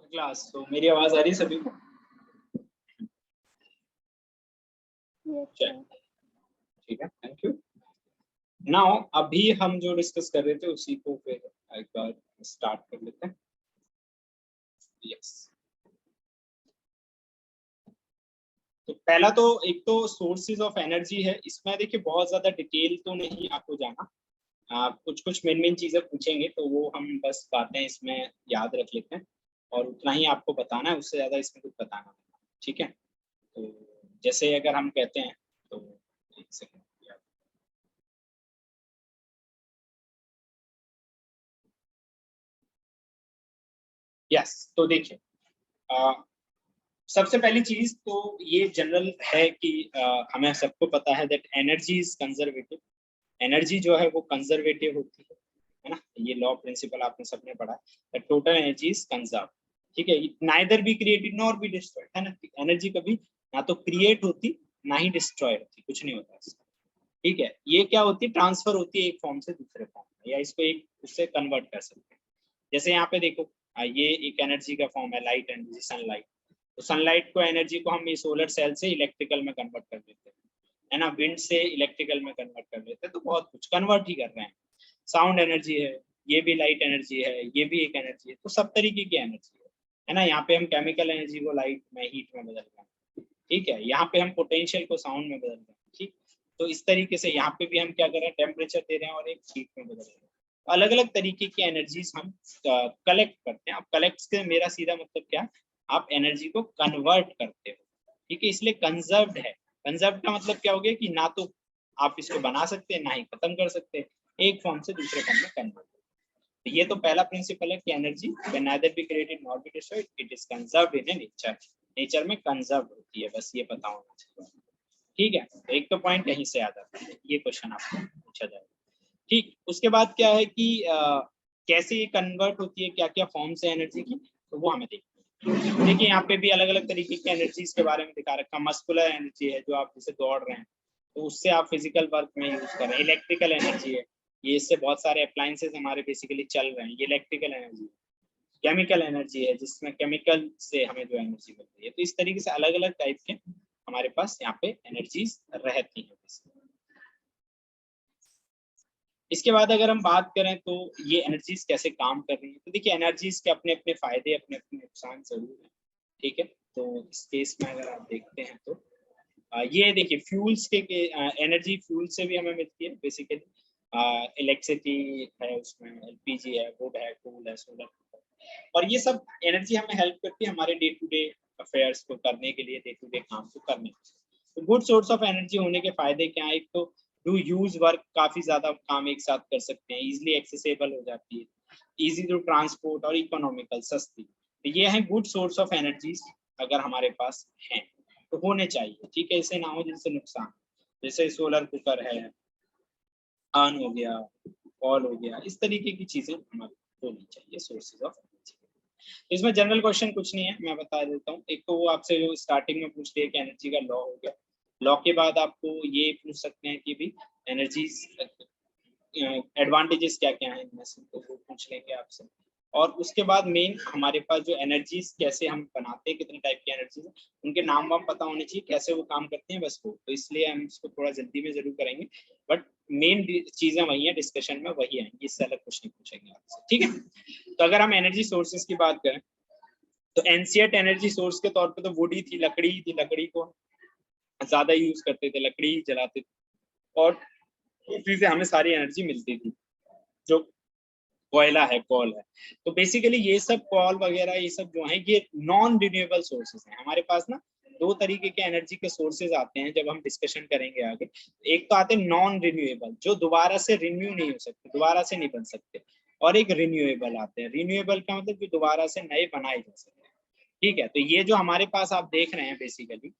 Class. तो मेरी आवाज आ रही है सभी को? ठीक है, थैंक यू। नाउ अभी हम जो डिस्कस कर रहे थे उसी को फिर एक बार स्टार्ट कर लेते हैं। यस, तो पहला तो एक तो सोर्सेज ऑफ एनर्जी है। इसमें देखिए बहुत ज्यादा डिटेल तो नहीं आपको जाना, कुछ कुछ मेन चीजें पूछेंगे तो वो हम बस बातें इसमें याद रख लेते हैं और उतना ही आपको बताना है, उससे ज्यादा इसमें कुछ बताना नहीं। ठीक है, तो जैसे अगर हम कहते हैं तो एक सेकंड, यस, तो देखिए सबसे पहली चीज तो ये जनरल है कि हमें सबको पता है that energy is conservative. Energy जो है वो कंजर्वेटिव होती है ना। ये लॉ प्रिंसिपल आपने सबने पढ़ा है, टोटल एनर्जी इज कंजर्व। ठीक है, neither be created nor be destroyed, है ना। एनर्जी कभी ना तो क्रिएट होती ना ही डिस्ट्रॉय होती, कुछ नहीं होता इसका। ठीक है, ये क्या होती है, ट्रांसफर होती है एक फॉर्म से दूसरे फॉर्म में, या इसको एक उससे कन्वर्ट कर सकते हैं। जैसे यहाँ पे देखो, ये एक एनर्जी का फॉर्म है, लाइट एनर्जी, सनलाइट। तो सनलाइट को एनर्जी को हम सोलर सेल से इलेक्ट्रिकल में कन्वर्ट कर देते हैं, है ना। विंड से इलेक्ट्रिकल में कन्वर्ट कर देते हैं, तो बहुत कुछ कन्वर्ट ही कर रहे हैं। साउंड एनर्जी है, ये भी लाइट एनर्जी है, ये भी एक एनर्जी है। तो सब तरीके की एनर्जी है ना। यहाँ पे हम केमिकल एनर्जी को लाइट में, हीट में बदल रहे हैं। ठीक है, यहाँ पे हम पोटेंशियल को साउंड में बदल रहे हैं। ठीक, तो इस तरीके से यहाँ पे भी हम क्या कर रहे हैं, टेम्परेचर दे रहे हैं और एक हीट में बदल रहे हैं। अलग अलग तरीके की एनर्जीज हम कलेक्ट करते हैं। अब कलेक्ट से मेरा सीधा मतलब क्या, आप एनर्जी को कन्वर्ट करते हो। ठीक है, इसलिए कंजर्व्ड है। कंजर्व का मतलब क्या हो गया कि ना तो आप इसको बना सकते हैं ना ही खत्म कर सकते हैं, एक फॉर्म से दूसरे फॉर्म में कन्वर्ट। तो ये तो पहला प्रिंसिपल है कि energy can neither be created nor be destroyed, it is conserved in nature. Nature में कंजर्व होती है, बस ये पता होना चाहिए। ठीक है, तो एक तो पॉइंट यहीं से याद आता है, ये क्वेश्चन आपको पूछा जाएगा। ठीक, उसके बाद क्या है कि कैसे ये कन्वर्ट होती है, क्या क्या फॉर्म्स है एनर्जी की, तो वो हमें देखते हैं। देखिए यहाँ पे भी अलग अलग तरीके की एनर्जीज के बारे में दिखा रखा। मस्कुलर एनर्जी है, जो आप जैसे दौड़ रहे हैं तो उससे आप फिजिकल वर्क में यूज कर रहे हैं। इलेक्ट्रिकल एनर्जी है, ये इससे बहुत सारे अप्लायंसेस हमारे बेसिकली चल रहे हैं, ये इलेक्ट्रिकल एनर्जी है। केमिकल एनर्जी है, जिसमें केमिकल से हमें जो एनर्जी मिलती है। तो इस तरीके से अलग अलग टाइप के हमारे पास यहाँ पे एनर्जीज रहती है। इसके बाद अगर हम बात करें तो ये एनर्जीज कैसे काम कर रही है, तो देखिए एनर्जीज के अपने अपने फायदे, अपने अपने नुकसान जरूर है। ठीक है, तो इस केस में अगर आप देखते हैं तो ये देखिए फ्यूल्स के एनर्जी फ्यूल से भी हमें मिलती है बेसिकली। इलेक्ट्रिसिटी है, उसमें एलपीजी है, वुड है, कोल है, सोलर, और ये सब एनर्जी हमें हेल्प करती है हमारे डे टू डे अफेयर्स को करने के लिए, डे टू डे काम को करने के लिए। तो गुड सोर्स ऑफ एनर्जी होने के फायदे क्या है, एक तो डू यूज वर्क, काफी ज्यादा काम एक साथ कर सकते हैं, इजिली एक्सेसिबल हो जाती है, इजी टू ट्रांसपोर्ट और इकोनॉमिकल, सस्ती। तो ये है गुड सोर्स ऑफ एनर्जीज अगर हमारे पास हैं तो होने चाहिए। ठीक है, इसे ना हो जिनसे नुकसान, जैसे सोलर कुकर है, आन हो गया, कॉल हो गया, इस तरीके की चीजें हमारे होनी चाहिए सोर्सेज ऑफ एनर्जी। इसमें जनरल क्वेश्चन कुछ नहीं है, मैं बता देता हूँ। एक तो वो आपसे जो स्टार्टिंग में पूछ लिया कि एनर्जी का लॉ हो गया। लॉ के बाद आपको ये पूछ सकते हैं कि भी एनर्जी एडवांटेजेस क्या क्या है इनमें से, तो वो पूछ लेंगे आपसे। और उसके बाद मेन हमारे पास जो एनर्जीज कैसे हम बनाते हैं, कितने टाइप की एनर्जीज है, उनके नाम वाम पता होने चाहिए, कैसे वो काम करते हैं, बस वो। तो इसलिए हम इसको थोड़ा जल्दी में जरूर करेंगे, बट मेन चीजें वही है, डिस्कशन में वही आएंगी, इससे अलग कुछ नहीं पूछेंगे आपसे। ठीक है, तो अगर हम एनर्जी सोर्सेज की बात करें तो एंशिएंट एनर्जी सोर्स के तौर पे तो वुड ही थी, लकड़ी ही थी। लकड़ी को ज्यादा यूज करते थे, लकड़ी ही जलाते थे, और उसी से हमें सारी एनर्जी मिलती थी, जो कोयला है, कॉल है। तो बेसिकली ये सब कॉल वगैरह ये सब जो है, ये नॉन रिन्यूएबल सोर्सेज हैं हमारे पास ना। दो तरीके के एनर्जी के सोर्सेज आते हैं जब हम डिस्कशन करेंगे आगे। एक तो आते हैं नॉन रिन्यूएबल, जो दोबारा से रिन्यू नहीं हो सकते, दोबारा से नहीं बन सकते, और एक रिन्यूएबल आते हैं। रिन्यूएबल का मतलब जो दोबारा से नए बनाए जा सकते हैं। ठीक है, तो ये जो हमारे पास आप देख रहे हैं बेसिकली,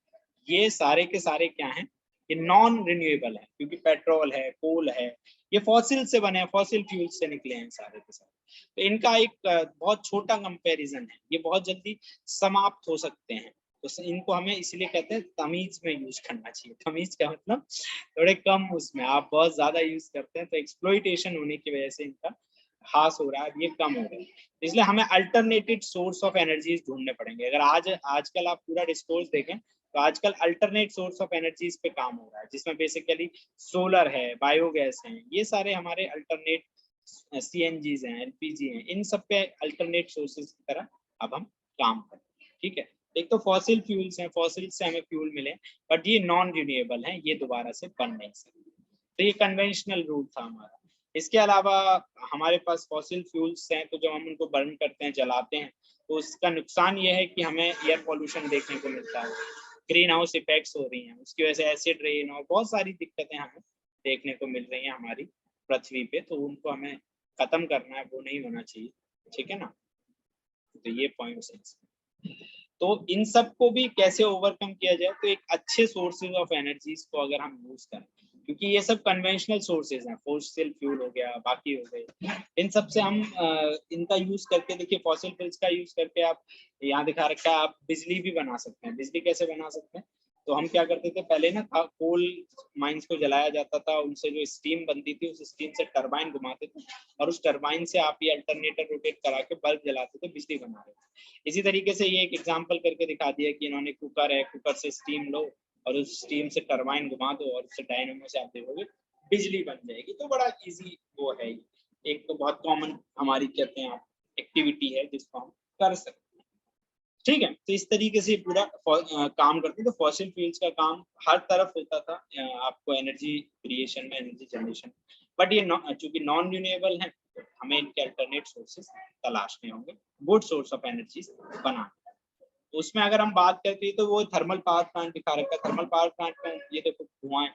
ये सारे के सारे क्या हैं, ये नॉन रिन्यूएबल है, क्योंकि पेट्रोल है, कोल है, ये फॉसिल से बने हैं, फॉसिल फ्यूल से निकले हैं सारे के सारे। तो इनका एक बहुत छोटा कंपैरिजन है, ये बहुत जल्दी समाप्त हो सकते हैं। तो इनको हमें इसलिए कहते हैं तमीज में यूज करना चाहिए। तमीज का मतलब थोड़े कम उसमें, आप बहुत ज्यादा यूज करते हैं तो एक्सप्लॉइटेशन होने की वजह से इनका हास हो रहा है, ये कम हो रहा है। इसलिए हमें अल्टरनेटिव सोर्स ऑफ एनर्जीज ढूंढने पड़ेंगे। अगर आजकल आप पूरा डिस्कोर्स देखें तो आजकल अल्टरनेट सोर्स ऑफ एनर्जीज पे काम हो रहा है, जिसमें बेसिकली सोलर है, बायोगैस है, ये सारे हमारे अल्टरनेट सीएनजीज हैं, एलपीजी हैं, इन सब पे अल्टरनेट सोर्सेज की तरह अब हम काम करें। ठीक है, एक तो फॉसिल फ्यूल्स हैं, फॉसिल से हमें फ्यूल मिले, बट ये नॉन रिन्यूएबल हैं, ये दोबारा से बन नहीं सकते। तो ये कन्वेंशनल रूट था हमारा। इसके अलावा हमारे पास फॉसिल फ्यूल्स हैं, तो जब हम उनको बर्न करते हैं, जलाते हैं, तो उसका नुकसान ये है कि हमें एयर पॉल्यूशन देखने को मिलता है, ग्रीन हाउस इफेक्ट्स हो रही हैं, उसकी वजह से एसिड रेन और बहुत सारी दिक्कतें हमें देखने को मिल रही हैं हमारी पृथ्वी पे। तो उनको हमें खत्म करना है, वो नहीं होना चाहिए। ठीक है ना, तो ये पॉइंट्स हैं। तो इन सब को भी कैसे ओवरकम किया जाए, तो एक अच्छे सोर्सेज ऑफ एनर्जीज को अगर हम यूज करें, क्योंकि ये सब कन्वेंशनल सोर्सेज हैं, फॉसिल फ्यूल हो गया, बाकी हो गए, इन सब से हम इनका यूज करके, देखिए फॉसिल फ्यूल्स का यूज करके आप यहाँ दिखा रखा है, आप बिजली भी बना सकते हैं। बिजली कैसे बना सकते हैं, तो हम क्या करते थे पहले ना, कोल माइंस को जलाया जाता था, उनसे जो स्टीम बनती थी, उस स्टीम से टरबाइन घुमाते थे, और उस टरबाइन से आप ये अल्टरनेटर रोटेट करा के बल्ब जलाते थे, बिजली बना रहे थे। इसी तरीके से ये एक एग्जांपल करके दिखा दिया कि इन्होंने कुकर है, कुकर से स्टीम लो और उस स्टीम से टरबाइन घुमा दो और उससे डायनेमो से आप देखोगे बिजली बन जाएगी। तो बड़ा इजी वो है, एक तो बहुत कॉमन हमारी कहते हैं आप एक्टिविटी है जिसको हम कर सकते हैं। ठीक है, तो इस तरीके से पूरा काम करते हैं। तो फॉसिल फ्यूल्स का काम हर तरफ होता था आपको एनर्जी क्रिएशन में, एनर्जी जनरेशन, बट ये चूंकि नॉन रिन्यूएबल है, तो हमें इनके अल्टरनेट सोर्सेस तलाशने होंगे, गुड सोर्स ऑफ एनर्जीज बनाने। तो उसमें अगर हम बात करते हैं तो वो थर्मल पावर प्लांट दिखा रखा है। थर्मल पावर प्लांट में ये देखो धुआं है,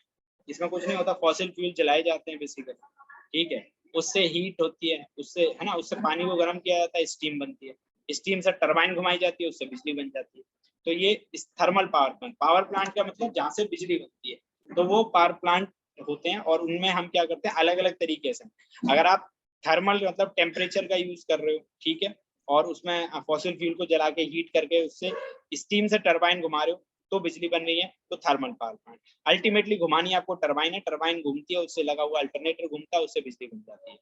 इसमें कुछ नहीं होता, फॉसिल फ्यूल जलाए जाते हैं बेसिकली। ठीक है, उससे हीट होती है, उससे है ना, उससे पानी को गर्म किया जाता है, स्टीम बनती है, स्टीम से टरबाइन घुमाई जाती है, उससे बिजली बन जाती है। तो ये इस थर्मल पावर प्लांट का मतलब जहाँ से बिजली बनती है, तो वो पावर प्लांट होते हैं। और उनमें हम क्या करते हैं, अलग अलग तरीके से, अगर आप थर्मल मतलब टेम्परेचर का यूज कर रहे हो, ठीक है, और उसमें फॉसिल फ्यूल को जला के हीट करके उससे स्टीम से टरबाइन घुमा रहे हो, तो बिजली बन रही है, तो थर्मल पावर प्लांट। अल्टीमेटली घुमानी आपको टरबाइन है, टरबाइन घूमती है, उससे लगा हुआ अल्टरनेटर घूमता है, उससे बिजली बन जाती है।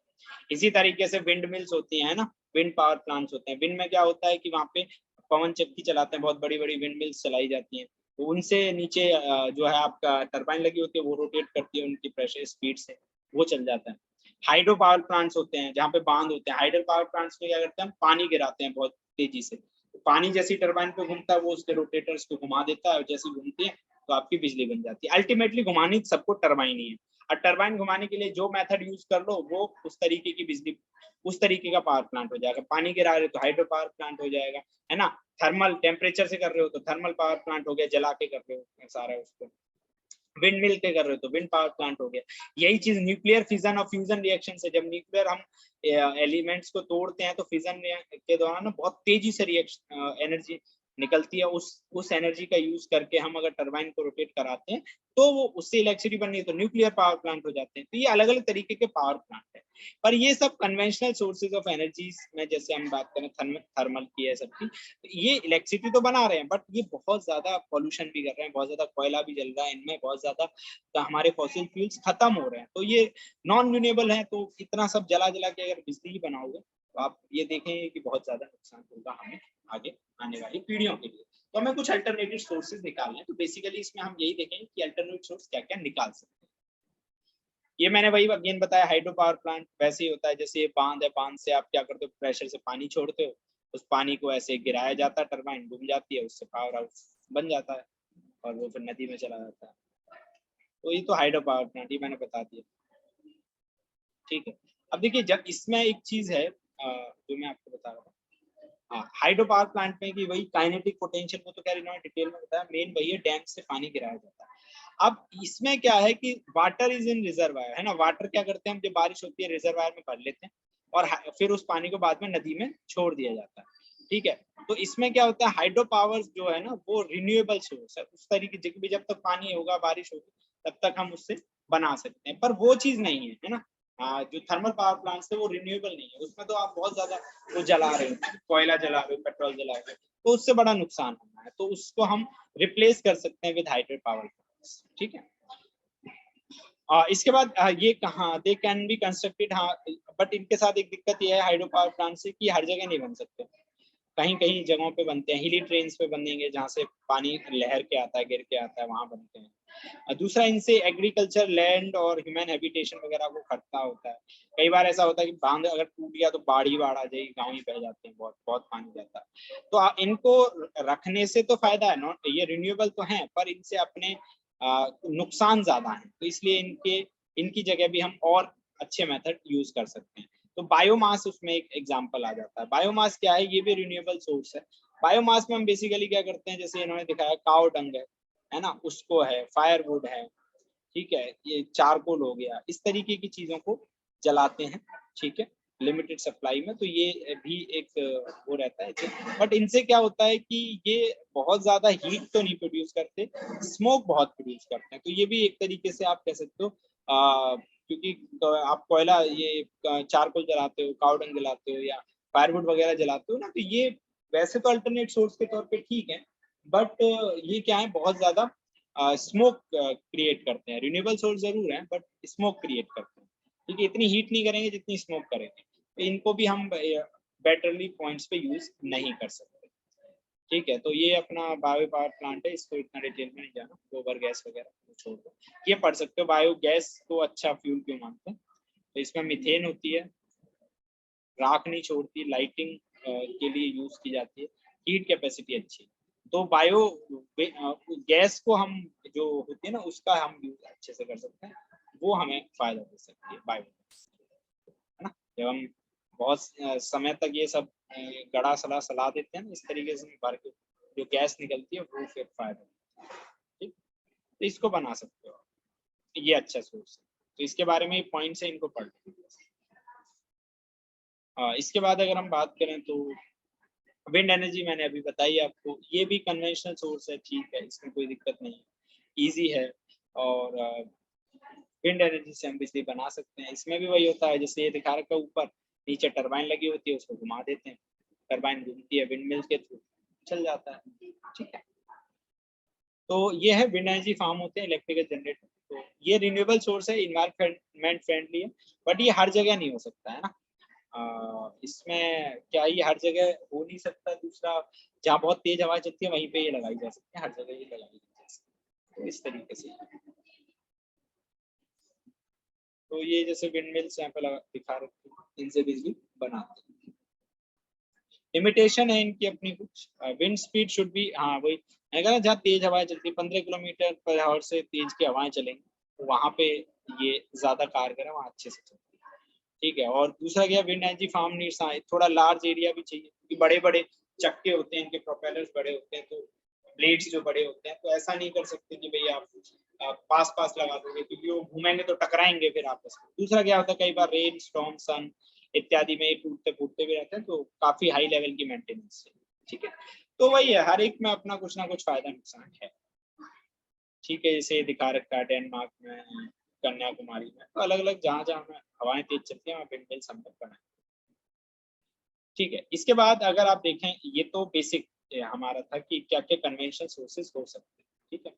इसी तरीके से विंड मिल्स होती है ना, विंड पावर प्लांट्स होते हैं। विंड में क्या होता है कि वहाँ पे पवन चक्की चलाते हैं, बहुत बड़ी बड़ी विंड मिल्स चलाई जाती हैं, तो उनसे नीचे जो है आपका टरबाइन लगी होती है, वो रोटेट करती है उनकी प्रेशर स्पीड से, वो चल जाता है। हाइड्रो पावर प्लांट्स होते हैं, जहाँ पे बांध होते हैं। हाइड्रो पावर प्लांट्स में क्या करते हैं, हम पानी गिराते हैं बहुत तेजी से, तो पानी जैसी टरबाइन पे घूमता है, वो उसके रोटेटर्स को घुमा देता है, और जैसी घूमती है तो आपकी बिजली बन जाती है। अल्टीमेटली घुमानी सबको टरबाइन ही है, और टरबाइन घुमाने के लिए जो मेथड यूज कर लो, वो उस तरीके की बिजली, उस तरीके का पावर प्लांट हो जाएगा। पानी गिरा रहे हो तो हाइड्रो पावर प्लांट हो जाएगा, है ना। थर्मल टेम्परेचर से कर रहे हो तो थर्मल पावर प्लांट हो गया, जला के कर रहे हो सारा उसको। विंड मिल के कर रहे हो तो विंड पावर प्लांट हो गया। यही चीज न्यूक्लियर फिजन और फ्यूजन रिएक्शन से, जब न्यूक्लियर हम एलिमेंट्स को तोड़ते हैं, तो फिजन के दौरान ना बहुत तेजी से रिएक्शन एनर्जी निकलती है। उस एनर्जी का यूज करके हम अगर टरबाइन को रोटेट कराते हैं, तो वो उससे इलेक्ट्रिसिटी बननी है, तो न्यूक्लियर पावर प्लांट हो जाते हैं। तो ये अलग अलग तरीके के पावर प्लांट है। पर ये सब कन्वेंशनल सोर्सेज ऑफ एनर्जीज में, जैसे हम बात करें थर्मल की है सबकी, तो ये इलेक्ट्रिसिटी तो बना रहे हैं, बट ये बहुत ज्यादा पॉल्यूशन भी कर रहे हैं, बहुत ज्यादा कोयला भी जल रहा है इनमें, बहुत ज्यादा तो हमारे फॉसिल फ्यूल्स खत्म हो रहे हैं। तो ये नॉन रिन्यूएबल है, तो इतना सब जला जला के अगर बिजली ही बनाओगे, तो आप ये देखेंगे कि बहुत ज्यादा नुकसान होगा हमें आगे आने वाली पीढ़ियों के लिए। तो हमें कुछ अल्टरनेटिव सोर्सेज निकालने हैं। तो बेसिकली इसमें हम यही देखेंगे कि अल्टरनेटिव सोर्स क्या क्या निकाल सकते हैं। ये मैंने वही अगेन बताया, हाइड्रो पावर प्लांट वैसे ही होता है, जैसे ये बांध है, बांध से आप क्या करते हो, प्रेशर से पानी छोड़ते हो, उस पानी को ऐसे गिराया जाता है, टरबाइन घूम जाती है, उससे पावर हाउस बन जाता है, और वो फिर नदी में चला जाता है। तो ये तो हाइड्रो पावर प्लांट, ये मैंने बता दिया। ठीक है, अब देखिए, जब इसमें एक चीज है जो मैं आपको बता रहा हूँ, हाँ, हाइड्रो पावर प्लांट में कि वही काइनेटिक पोटेंशियल को तो खैर इन्होंने डिटेल में बताया, मेन वही है, डैम से पानी गिराया जाता है। अब इसमें क्या है कि वाटर इज इन रिजर्वायर, है ना। वाटर क्या करते हैं हम, जब बारिश होती है रिजर्वायर में भर लेते हैं, और फिर उस पानी को बाद में नदी में छोड़ दिया जाता है। ठीक है, तो इसमें क्या होता है, हाइड्रो पावर जो है ना, वो रिन्यूएबल सोर्स है। उस तरीके जब तक पानी होगा, बारिश होगी, तब तक हम उससे बना सकते हैं, पर वो चीज नहीं है ना। जो थर्मल पावर प्लांट है वो रिन्यूएबल नहीं है, उसमें तो आप बहुत ज्यादा वो जला रहे हो, कोयला जला रहे हो, पेट्रोल जला रहे हो, तो उससे बड़ा नुकसान होना है। तो उसको हम रिप्लेस कर सकते हैं विद हाइड्रो पावर प्लांट्स। ठीक है, इसके बाद ये कहाँ दे कैन बी कंस्ट्रक्टेड, हाँ, बट इनके साथ एक दिक्कत ये है हाइड्रो पावर प्लांट से कि हर जगह नहीं बन सकते, कहीं कहीं जगहों पे बनते हैं, हिली ट्रेन्स पे बनेंगे जहाँ से पानी लहर के आता है, गिर के आता है, वहां बनते हैं। दूसरा, इनसे एग्रीकल्चर लैंड और ह्यूमन हैबिटेशन वगैरह को खतरा होता है। कई बार ऐसा होता है कि बांध अगर टूट गया तो बाढ़ ही बाढ़ आ जाएगी, गाँव ही बह जाते हैं, बहुत बहुत पानी जाता है। तो इनको रखने से तो फायदा है, नॉट ये रिन्यूएबल तो है, पर इनसे अपने नुकसान ज्यादा है, तो इसलिए इनकी जगह भी हम और अच्छे मेथड यूज कर सकते हैं। तो बायोमास उसमें एक एग्जांपल आ जाता है। बायोमास क्या है, ये भी रिन्यूएबल सोर्स है। बायोमास में हम बेसिकली क्या करते हैं, जैसे इन्होंने दिखाया काव डंग है ना, उसको है, फायरवुड है, ठीक है, ये चारकोल हो गया, इस तरीके की चीजों को जलाते हैं, ठीक है, लिमिटेड सप्लाई में। तो ये भी एक वो रहता है, बट इनसे क्या होता है कि ये बहुत ज्यादा हीट तो नहीं प्रोड्यूस करते, स्मोक बहुत प्रोड्यूस करते हैं। तो ये भी एक तरीके से आप कह सकते हो, क्योंकि आप कोयला ये चारकोल जलाते हो, कावडंग जलाते हो या फायरवुड वगैरह जलाते हो ना, तो ये वैसे तो अल्टरनेट सोर्स के तौर पे ठीक है, बट ये क्या है, बहुत ज्यादा स्मोक क्रिएट करते हैं। रिन्यूएबल सोर्स जरूर है बट स्मोक क्रिएट करते हैं, ठीक है, इतनी हीट नहीं करेंगे जितनी स्मोक करेंगे। तो इनको भी हम बेटरली पॉइंट्स पे यूज नहीं कर सकते, ठीक है। तो ये अपना बायो पावर प्लांट है, इसको इतना डिटेल में नहीं जाना, गोबर गैस वगैरह छोड़ दो, ये पढ़ सकते हो। बायो गैस को अच्छा फ्यूल क्यों मानते हैं, तो इसमें मीथेन होती है, राख नहीं छोड़ती, लाइटिंग के लिए यूज की जाती है, हीट कैपेसिटी अच्छी है। तो बायो गैस को हम जो होती है ना उसका हम यूज अच्छे से कर सकते हैं, वो हमें फायदा दे सकती है बायो गैस, है ना। जब हम बहुत समय तक ये सब गड़ा सला सला देते हैं ना, इस तरीके से भर के जो गैस निकलती है वो फिर फायदा, ठीक। तो इसको बना सकते हो, ये अच्छा सोर्स है। तो इसके बारे में पॉइंट्स है, इनको पढ़ लीजिए। इसके बाद अगर हम बात करें तो विंड एनर्जी मैंने अभी बताई आपको, ये भी कन्वेंशनल सोर्स है, ठीक है, इसमें कोई दिक्कत नहीं है, इजी है। और विंड एनर्जी से हम बिजली बना सकते हैं। इसमें भी वही होता है, जैसे ये दिखा रखा है ऊपर, नीचे टरबाइन लगी होती है, उसको घुमा देते हैं, टरबाइन घूमती है, विंड मिल के थ्रू चल जाता है, ठीक है। तो ये है विंड एनर्जी फार्म होते हैं, इलेक्ट्रिकल जनरेटर। तो ये रिन्यूएबल सोर्स है, इन्वायरमेंट फ्रेंडली है, बट ये हर जगह नहीं हो सकता है ना। इसमें क्या ये हर जगह हो नहीं सकता। दूसरा, जहाँ बहुत तेज हवा चलती है वहीं पे ये लगाई जा सकती है, हर जगह ये लगाई जा सकती है, तो इस तरीके से। तो ये जैसे विंड मिल्स यहाँ पे दिखा रखी है, इनसे बिजली बनाते हैं। लिमिटेशन है इनकी अपनी कुछ, विंड स्पीड शुड बी, हाँ वही अगर जहाँ तेज हवाएं चलती है 15 किलोमीटर पर आवर से तेज की हवाएं चलेंगी, तो वहां पे ये ज्यादा कारगर है, वहाँ अच्छे से चलती है, ठीक है। और दूसरा क्या, विंड एनर्जी फार्म नीड्स थोड़ा लार्ज एरिया भी चाहिए, क्योंकि बड़े बड़े चक्के होते हैं, इनके प्रोपेलर्स बड़े होते हैं, तो ब्लेड्स जो बड़े होते हैं, तो ऐसा नहीं कर सकते कि भाई आप पास पास लगा दोगे, क्योंकि वो घूमेंगे तो टकराएंगे फिर आपस में। दूसरा क्या होता है, कई बार रेन स्टॉर्म सन इत्यादि में टूटते फूटते भी रहते हैं, तो काफी हाई लेवल की मेंटेनेंस है, ठीक है। तो वही है, हर एक में अपना कुछ ना कुछ फायदा नुकसान है, ठीक है। जैसे दिखा रखा है डेनमार्क में, कन्याकुमारी में, तो अलग अलग जहाँ जहाँ में हवाएं तेज चलती है वहाँ विंड मिल संभव बनाए, ठीक है। इसके बाद अगर आप देखें, ये तो बेसिक हमारा था कि क्या क्या कन्वेंशनल सोर्सेज हो सकते हैं, ठीक है।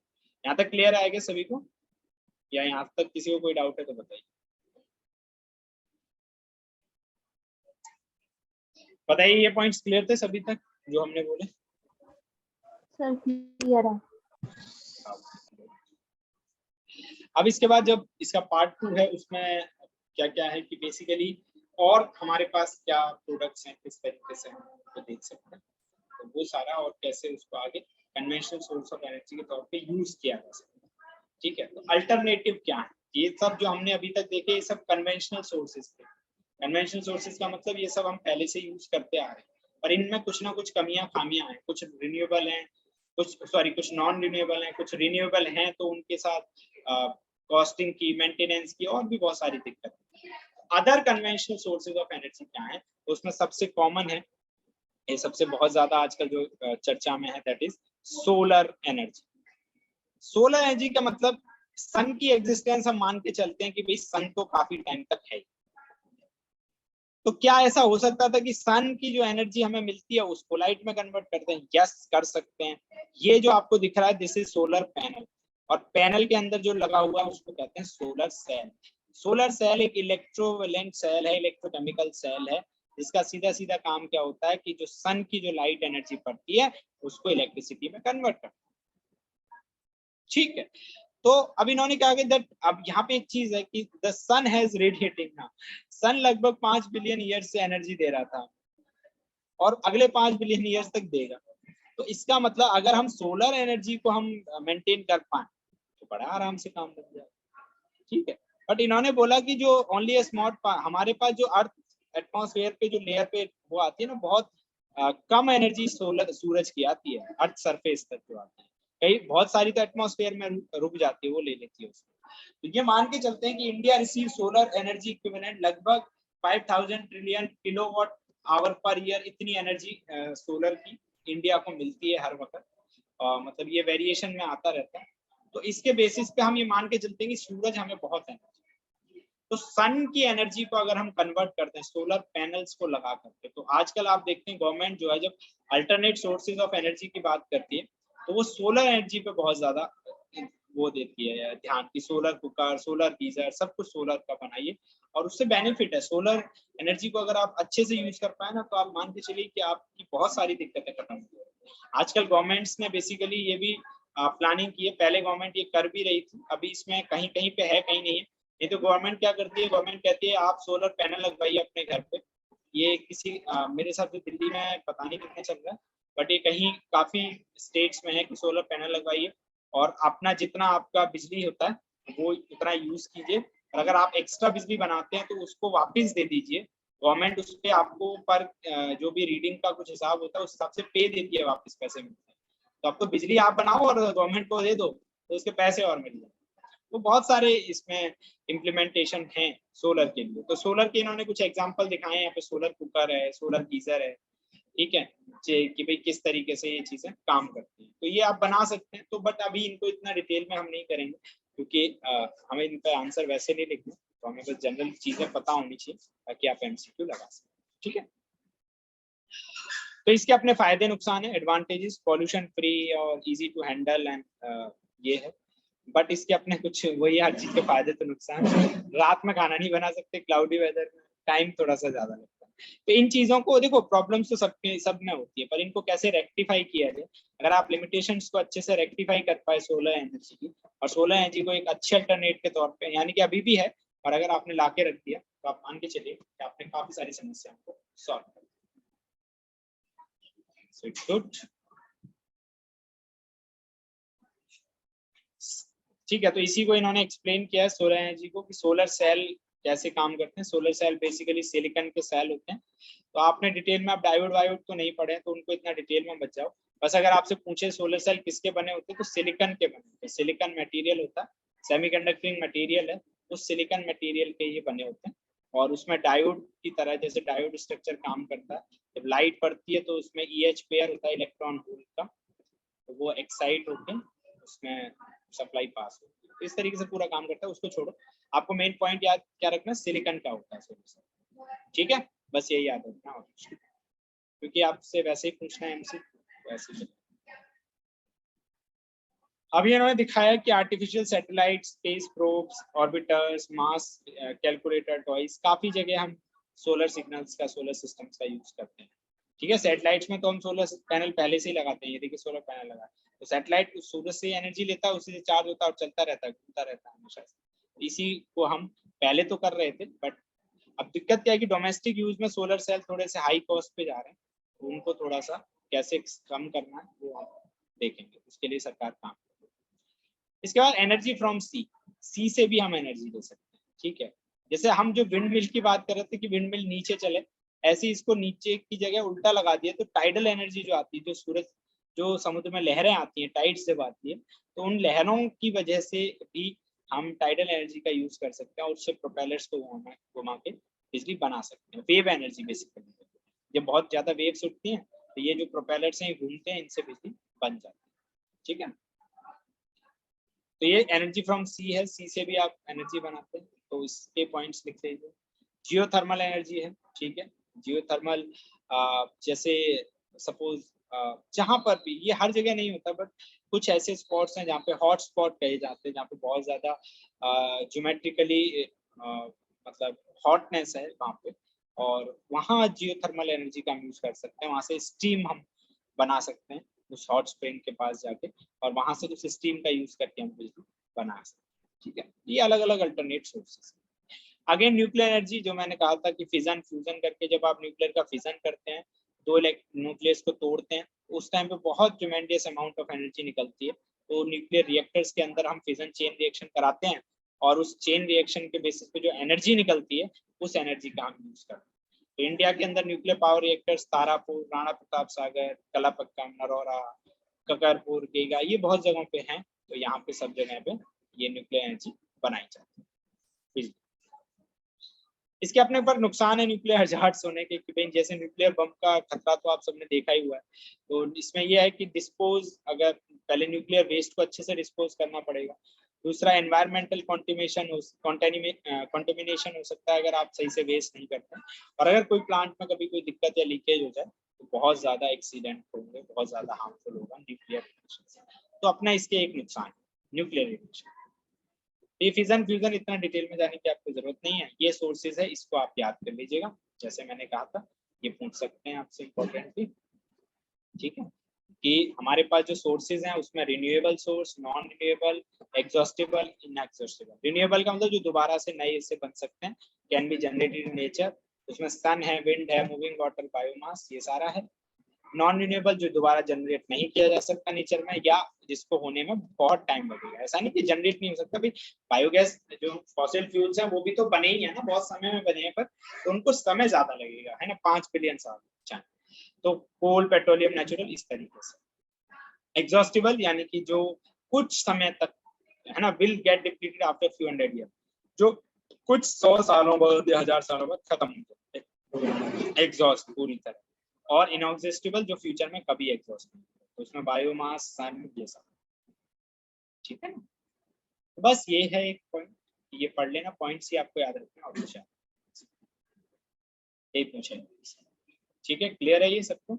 यहाँ तक क्लियर आएगा सभी को, या यहाँ तक किसी को कोई डाउट है तो बताइए। बताइए, ये पॉइंट्स क्लियर थे सभी तक जो हमने बोले? सर क्लियर है। अब इसके बाद जब इसका पार्ट 2 है, उसमें क्या क्या है कि बेसिकली और हमारे पास क्या प्रोडक्ट्स हैं, किस तरीके से हम उसको देख सकते हैं, तो वो सारा और कैसे उसको आगे कन्वेंशनल सोर्स ऑफ एनर्जी के तौर पे यूज किया जा सकता है, ठीक है। तो अल्टरनेटिव क्या है, ये सब जो हमने अभी तक देखे ये सब कन्वेंशनल सोर्सेज थे। कन्वेंशनल सोर्सेज का मतलब ये सब हम पहले से यूज करते आ रहे हैं, पर इनमें कुछ ना कुछ कमियां खामियां हैं, कुछ रिन्यूएबल हैं, कुछ नॉन रिन्यूएबल हैं, कुछ रिन्यूएबल हैं तो उनके साथ कॉस्टिंग की, मेंटेनेंस की और भी बहुत सारी दिक्कत है। Other conventional sources of energy क्या है, तो उसमें सबसे कॉमन है, ये सबसे बहुत ज्यादा आजकल जो चर्चा में है, that is solar energy. Solar energy का मतलब सन की एग्जिस्टेंस हम मान के चलते हैं कि भाई सन तो काफी टाइम तक है, तो क्या ऐसा हो सकता था कि सन की जो एनर्जी हमें मिलती है उसको लाइट में कन्वर्ट करते हैं? यस, कर सकते हैं। ये जो आपको दिख रहा है दिस इज सोलर पैनल, और पैनल के अंदर जो लगा हुआ है उसको कहते हैं सोलर सेल। सोलर सेल एक इलेक्ट्रोवेलेंट सेल है, इलेक्ट्रोकेमिकल सेल है, जिसका सीधा सीधा काम क्या होता है कि जो सन की जो लाइट एनर्जी पड़ती है उसको इलेक्ट्रिसिटी में कन्वर्ट करता है। ठीक है, तो अब इन्होंने क्या किया दैट, अब यहाँ पे एक चीज है कि द सन हैज रेडिएटिंग ना, सन लगभग 5 बिलियन ईयर्स से एनर्जी दे रहा था और अगले 5 बिलियन ईयर्स तक देगा। तो इसका मतलब अगर हम सोलर एनर्जी को हम मेंटेन कर पाए तो बड़ा आराम से काम बन जाएगा। ठीक है, बट इन्होंने बोला कि जो ओनली अ स्मॉल हमारे पास जो अर्थ एटमॉस्फेयर पे जो लेयर पे वो आती है ना, बहुत कम एनर्जी सोलर सूरज की आती है अर्थ सरफेस तक जो आती है, कई बहुत सारी तो एटमॉस्फेयर में रुक जाती है, वो ले लेती है उसको। तो ये मान के चलते हैं कि India receive solar energy equivalent लगभग 5000 trillion kilowatt hour per year, इतनी एनर्जी सोलर की इंडिया को मिलती है हर वक्त। मतलब ये वेरिएशन में आता रहता है। तो इसके बेसिस पे हम ये मान के चलते हैं कि सूरज हमें बहुत एनर्जी, तो सन की एनर्जी को अगर हम कन्वर्ट करते हैं सोलर पैनल्स को लगा करके, तो आजकल आप देखते हैं गवर्नमेंट जो है जब अल्टरनेट सोर्सेज ऑफ एनर्जी की बात करती है तो वो सोलर एनर्जी पे बहुत ज्यादा वो देती है ध्यान की, सोलर कुकर, सोलर गीजर, सब कुछ सोलर का बनाइए और उससे बेनिफिट है। सोलर एनर्जी को अगर आप अच्छे से यूज कर पाए ना, तो आप मान के चलिए कि आपकी बहुत सारी दिक्कतें खत्म हो जाएगी। आजकल गवर्नमेंट्स ने बेसिकली ये भी प्लानिंग की है, पहले गवर्नमेंट ये कर भी रही थी, अभी इसमें कहीं कहीं पे है कहीं नहीं है। नहीं तो गवर्नमेंट क्या करती है, गवर्नमेंट कहती है आप सोलर पैनल लगवाइए अपने घर पे। ये किसी मेरे हिसाब से दिल्ली में पता नहीं कितना चल रहा है, बट ये कहीं काफी स्टेट्स में है कि सोलर पैनल लगवाइए और अपना जितना आपका बिजली होता है वो उतना यूज कीजिए, और अगर आप एक्स्ट्रा बिजली बनाते हैं तो उसको वापस दे दीजिए। गवर्नमेंट उस पर आपको पर जो भी रीडिंग का कुछ हिसाब होता है उस हिसाब से पे देती है, वापस पैसे मिलते हैं। तो अब तो बिजली आप बनाओ और गवर्नमेंट को दे दो तो उसके पैसे और मिल जाए। तो बहुत सारे इसमें इम्प्लीमेंटेशन है सोलर के लिए। तो सोलर के इन्होंने कुछ एग्जांपल दिखाए हैं, यहाँ पे सोलर कुकर है, सोलर गीजर है। ठीक है, कि भाई किस तरीके से ये चीजें काम करती हैं, तो ये आप बना सकते हैं। तो बट अभी इनको इतना डिटेल में हम नहीं करेंगे क्योंकि हमें इन पर आंसर वैसे नहीं लिखना, तो हमें बस जनरल चीजें पता होनी चाहिए ताकि आप एमसीक्यू लगा सकें। ठीक है, तो इसके अपने फायदे नुकसान है, एडवांटेजेस, पॉल्यूशन फ्री और इजी टू हैंडल एंड ये है। बट इसके अपने कुछ वही हर चीज के फायदे तो नुकसान। रात में खाना नहीं बना सकते, क्लाउडी वेदर में टाइम थोड़ा सा ज्यादा लगता है। तो इन चीजों को देखो, प्रॉब्लम्स तो सबके सब में होती है, पर इनको कैसे रेक्टिफाई किया जाए। अगर आप लिमिटेशंस को अच्छे से रेक्टिफाई कर पाए सोलर एनर्जी की, और सोलर एनर्जी को एक अच्छे अल्टरनेट के तौर पे, यानी कि अभी भी है, और अगर आपने ला के रख दिया तो आप मान के चलिए कि आपने काफी सारी समस्याओं को सॉल्व कर दिया। So it's good. ठीक है, तो इसी को इन्होंने एक्सप्लेन किया है सोलर एनर्जी को कि सोलर सेल कैसे काम करते हैं। सोलर सेल बेसिकली सिलिकॉन के सेल होते हैं। तो आपने डिटेल में आप डायोड वायोड तो नहीं पढ़े हैं, तो उनको इतना डिटेल में बच जाओ। बस अगर आपसे पूछे सोलर सेल किसके बने होते हैं तो सिलिकॉन के बने होते हैं। सिलिकॉन मटेरियल होता है, सेमीकंडक्टिंग मटेरियल है, उस सिलिकॉन मटेरियल के ये बने होते हैं। और उसमें डायोड की तरह, जैसे डायोड स्ट्रक्चर काम करता है, जब लाइट पड़ती है तो उसमें EH पेयर होता है इलेक्ट्रॉन होल का, तो वो एक्साइट होते हैं, उसमें सप्लाई पास होती है। तो इस तरीके से पूरा काम करता है। उसको छोड़ो, आपको मेन पॉइंट याद क्या रखना, सिलिकॉन का होता है सोलर। ठीक है, बस यही याद रखना, क्योंकि आपसे वैसे ही पूछना है एमसी वैसे ही। अभी इन्होंने दिखाया कि artificial satellite, space probes, orbiters, mass calculator, toys, काफी जगह हम सोलर सिग्नल्स का, सोलर सिस्टम्स का यूज करते हैं। ठीक है, सैटेलाइट्स में तो हम सोलर पैनल पहले से ही लगाते हैं। ये देखिए सोलर पैनल लगा, तो सैटेलाइट सूरज से एनर्जी लेता है, उसी से चार्ज होता है और चलता रहता है, घूमता रहता है हमेशा। इसी को हम पहले तो कर रहे थे, बट अब दिक्कत क्या है कि डोमेस्टिक यूज में सोलर सेल थोड़े से हाई कॉस्ट पे जा रहे हैं, तो उनको थोड़ा सा कैसे कम करना है वो हम देखेंगे, उसके लिए सरकार काम। इसके बाद एनर्जी फ्रॉम सी, सी से भी हम एनर्जी ले सकते हैं। ठीक है, जैसे हम जो विंड मिल की बात कर रहे थे कि विंड मिल नीचे चले, ऐसे इसको नीचे की जगह उल्टा लगा दिया तो टाइडल एनर्जी जो आती है, जो सूरज, जो समुद्र में लहरें आती हैं, टाइड्स जब आती है, तो उन लहरों की वजह से भी हम टाइडल एनर्जी का यूज कर सकते हैं और उससे प्रोपेलर्स को घुमा के बिजली बना सकते हैं। वेव एनर्जी बेसिकली, जब बहुत ज्यादा वेव्स उठती हैं तो ये जो प्रोपेलर्स हैं घूमते हैं, इनसे बिजली बन जाती है। ठीक है, तो ये एनर्जी फ्रॉम सी है, सी से भी आप एनर्जी बनाते हैं, तो इसके पॉइंट्स लिख लीजिए। जियोथर्मल एनर्जी है। ठीक है, जियोथर्मल जैसे सपोज जहां पर भी, ये हर जगह नहीं होता बट कुछ ऐसे स्पॉट्स हैं जहाँ पे हॉट स्पॉट कहे जाते हैं, जहाँ पे बहुत ज्यादा ज्योमेट्रिकली मतलब हॉटनेस है वहाँ पे, और वहाँ जियोथर्मल एनर्जी का हम यूज कर सकते हैं। वहाँ से स्टीम हम बना सकते हैं उस हॉट स्प्रिंग के पास जाके, और वहां से उस स्टीम का यूज करके हम बिजली बना सकते हैं। ठीक है, ये अलग अलग alternate sources. Again nuclear energy, जो मैंने कहा था कि फिजन फ्यूजन करके जब आप न्यूक्लियर का फिजन करते हैं, दो न्यूक्लियस को तोड़ते हैं, उस टाइम पे बहुत ट्मेंडियस अमाउंट ऑफ एनर्जी निकलती है। तो न्यूक्लियर रिएक्टर्स के अंदर हम फिजन चेन रिएक्शन कराते हैं, और उस चेन रिएक्शन के बेसिस पे जो एनर्जी निकलती है, उस एनर्जी का हम यूज करते हैं। तो इंडिया के अंदर nuclear power reactors Tarapur, Rana Pratap Sagar, Kalpakkam, Narora, Kakrapar, Kaiga, ये बहुत जगहों पे हैं। तो यहाँ पे सब जगह पे ये न्यूक्लियर एनर्जी बनाई जाती है। इसके अपने पर नुकसान है न्यूक्लियर हजार्ड्स होने के, कि जैसे न्यूक्लियर बम का खतरा तो आप सबने देखा ही हुआ है। तो इसमें यह है कि डिस्पोज, अगर पहले न्यूक्लियर वेस्ट को अच्छे से डिस्पोज करना पड़ेगा। दूसरा, एनवायरमेंटल कॉन्टेमिनेशन हो सकता है अगर आप सही से वेस्ट नहीं करते हैं। और अगर कोई प्लांट में कभी कोई दिक्कत या लीकेज हो जाए तो बहुत ज्यादा एक्सीडेंट होंगे, बहुत ज्यादा हार्मफुल होगा न्यूक्लियर रिएक्शन से। तो अपना इसके एक नुकसान है न्यूक्लियर रिएक्शन। ये फिजन फ्यूजन इतना डिटेल में जाने की आपको जरूरत नहीं है, ये सोर्सेज है, इसको आप याद कर लीजिएगा। जैसे मैंने कहा था, ये पूछ सकते हैं आपसे इम्पोर्टेंटली। ठीक है, कि हमारे पास जो सोर्सेज हैं उसमें renewable source, non renewable, exhaustible, inexhaustible. Renewable का मतलब जो दोबारा से नए से बन सकते हैं, can be generated in nature, उसमें सन है, विंड है, मूविंग वाटर, बायोमास, ये सारा है। नॉन रिन्यूएबल जो दोबारा जनरेट नहीं किया जा सकता नेचर में, या जिसको होने में बहुत टाइम लगेगा। ऐसा नहीं कि जनरेट नहीं हो सकता भाई, बायोगैस जो फॉसिल फ्यूल्स हैं वो भी तो बने ही है ना, बहुत समय में बने हैं, पर तो उनको समय ज्यादा लगेगा, है ना, 5 बिलियन साल चाहिए। तो कोल, पेट्रोलियम, नेचुरल, इस तरीके से। एग्जॉस्टिबल यानी कि जो कुछ समय तक, है ना, will get depleted after few hundred year, जो कुछ 100 सालों बाद या 1000 सालों बाद खत्म हो जाए, एग्जॉस्ट पूरी तरह। और इनएग्जॉस्टिबल जो फ्यूचर में कभी एग्जॉस्ट नहीं, तो उसमें बायोमास, सन, ये सब। ठीक है ना, तो बस ये है एक पॉइंट, ये पढ़ लेना, पॉइंट्स ही आपको याद रखना, और कुछ यही पूछे। ठीक है, क्लियर है ये सबको?